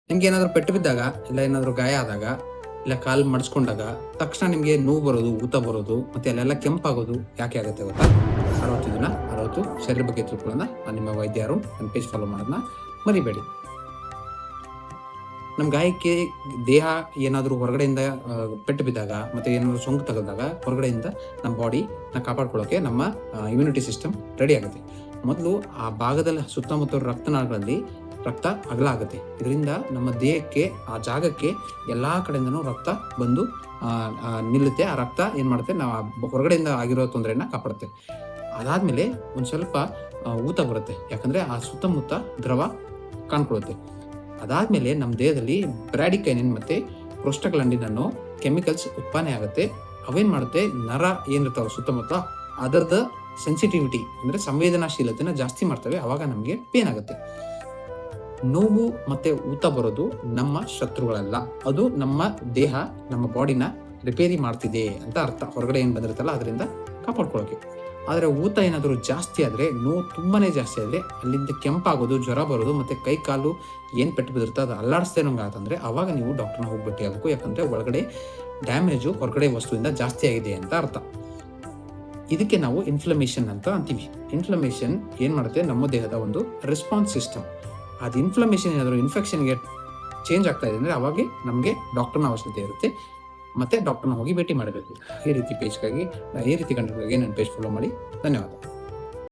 ನಿಮ್ಗೆ ಏನಾದರೂ ಪೆಟ್ಟು ಬಿದ್ದಾಗ, ಇಲ್ಲ ಏನಾದರೂ ಗಾಯ ಆದಾಗ, ಇಲ್ಲ ಕಾಲು ಮಡಚ್ಕೊಂಡಾಗ ತಕ್ಷಣ ನಿಮಗೆ ನೋವು ಬರೋದು, ಊತ ಬರೋದು, ಮತ್ತೆ ಅಲ್ಲೆಲ್ಲ ಕೆಂಪಾಗೋದು ಯಾಕೆ ಆಗುತ್ತೆ ಗೊತ್ತಾ? 60 ದಿನ 60 ಶರೀರ ಬಗ್ಗೆ ತಿಳ್ಕೊಳ್ಳೋಣ. ನಾನು ನಿಮ್ಮ ವೈದ್ಯರು. ನನ್ನ ಪೇಜ್ ಫಾಲೋ ಮಾಡೋದನ್ನ ಮರಿಬೇಡಿ. ನಮ್ಮ ಗಾಯಕ್ಕೆ ದೇಹ ಏನಾದರೂ ಹೊರಗಡೆಯಿಂದ ಪೆಟ್ಟು ಬಿದ್ದಾಗ, ಮತ್ತು ಏನಾದರೂ ಸೋಂಕು ತಗಲಿದಾಗ ಹೊರಗಡೆಯಿಂದ ನಮ್ಮ ಬಾಡಿನ ಕಾಪಾಡ್ಕೊಳ್ಳೋಕ್ಕೆ ನಮ್ಮ ಇಮ್ಯುನಿಟಿ ಸಿಸ್ಟಮ್ ರೆಡಿ ಆಗುತ್ತೆ. ಮೊದಲು ಆ ಭಾಗದಲ್ಲಿ ಸುತ್ತಮುತ್ತ ರಕ್ತನಾಳಗಳಲ್ಲಿ ರಕ್ತ ಅಗಲ ಆಗುತ್ತೆ. ಇದರಿಂದ ನಮ್ಮ ದೇಹಕ್ಕೆ, ಆ ಜಾಗಕ್ಕೆ ಎಲ್ಲ ಕಡೆಯಿಂದನೂ ರಕ್ತ ಬಂದು ನಿಲ್ಲುತ್ತೆ. ಆ ರಕ್ತ ಏನು ಮಾಡುತ್ತೆ, ನಾವು ಹೊರಗಡೆಯಿಂದ ಆಗಿರೋ ತೊಂದರೆಯನ್ನು ಕಾಪಾಡುತ್ತೆ. ಅದಾದಮೇಲೆ ಒಂದು ಸ್ವಲ್ಪ ಊತ ಬರುತ್ತೆ, ಯಾಕಂದರೆ ಆ ಸುತ್ತಮುತ್ತ ದ್ರವ ಕಾಣ್ಕೊಳ್ಳುತ್ತೆ. ಅದಾದಮೇಲೆ ನಮ್ಮ ದೇಹದಲ್ಲಿ ಬ್ರಾಡಿಕೈನಿನ್ ಮತ್ತು ಪ್ರೋಸ್ಟಾಗ್ಲಾಂಡಿನ್ ಅನ್ನೋ ಕೆಮಿಕಲ್ಸ್ ಉತ್ಪಾದನೆ ಆಗುತ್ತೆ. ಅವೇನು ಮಾಡುತ್ತೆ, ನರ ಏನಿರ್ತಾವೆ ಸುತ್ತಮುತ್ತ ಅದರದ ಸೆನ್ಸಿಟಿವಿಟಿ ಅಂದರೆ ಸಂವೇದನಾಶೀಲತೆನ ಜಾಸ್ತಿ ಮಾಡ್ತವೆ. ಆವಾಗ ನಮಗೆ ಪೇನ್ ಆಗುತ್ತೆ. ನೋವು ಮತ್ತು ಊತ ಬರೋದು ನಮ್ಮ ಶತ್ರುಗಳಲ್ಲ, ಅದು ನಮ್ಮ ದೇಹ ನಮ್ಮ ಬಾಡಿನ ರಿಪೇರಿ ಮಾಡ್ತಿದೆ ಅಂತ ಅರ್ಥ. ಹೊರಗಡೆ ಏನು ಬಂದಿರುತ್ತಲ್ಲ ಅದರಿಂದ ಕಾಪಾಡ್ಕೊಳ್ಳೋಕೆ. ಆದರೆ ಊತ ಏನಾದರೂ ಜಾಸ್ತಿ ಆದರೆ, ನೋವು ತುಂಬಾ ಜಾಸ್ತಿ ಆದರೆ, ಅಲ್ಲಿಂದ ಕೆಂಪಾಗೋದು, ಜ್ವರ ಬರೋದು, ಮತ್ತು ಕೈ ಕಾಲು ಏನು ಪೆಟ್ಟು ಬಿದ್ದಿರುತ್ತೆ ಅದು ಅಲ್ಲಾಡಿಸ್ದೇ ನಂಗೆ ಆತಂದರೆ ಆವಾಗ ನೀವು ಡಾಕ್ಟರ್ನ ಹೋಗಿ ಭೇಟಿ ಆಗಬೇಕು. ಯಾಕಂದರೆ ಒಳಗಡೆ ಡ್ಯಾಮೇಜು ಹೊರಗಡೆ ವಸ್ತುವಿಂದ ಜಾಸ್ತಿ ಆಗಿದೆ ಅಂತ ಅರ್ಥ. ಇದಕ್ಕೆ ನಾವು ಇನ್ಫ್ಲಮೇಷನ್ ಅಂತ ಅಂತೀವಿ. ಇನ್ಫ್ಲಮೇಷನ್ ಏನು ಮಾಡುತ್ತೆ, ನಮ್ಮ ದೇಹದ ಒಂದು ರೆಸ್ಪಾನ್ಸ್ ಸಿಸ್ಟಮ್. ಅದು ಇನ್ಫ್ಲಮೇಷನ್ ಏನಾದರೂ ಇನ್ಫೆಕ್ಷನ್ಗೆ ಚೇಂಜ್ ಆಗ್ತಾ ಇದೆ ಅಂದರೆ ಅವಾಗ ನಮಗೆ ಡಾಕ್ಟರ್ನ ಅವಶ್ಯಕತೆ ಇರುತ್ತೆ. ಮತ್ತು ಡಾಕ್ಟರ್ನ ಹೋಗಿ ಭೇಟಿ ಮಾಡಬೇಕು. ಈ ರೀತಿ ಕಂಟೆಂಟ್ಗಾಗಿ ನನ್ನ ಪೇಜ್ ಫಾಲೋ ಮಾಡಿ. ಧನ್ಯವಾದ.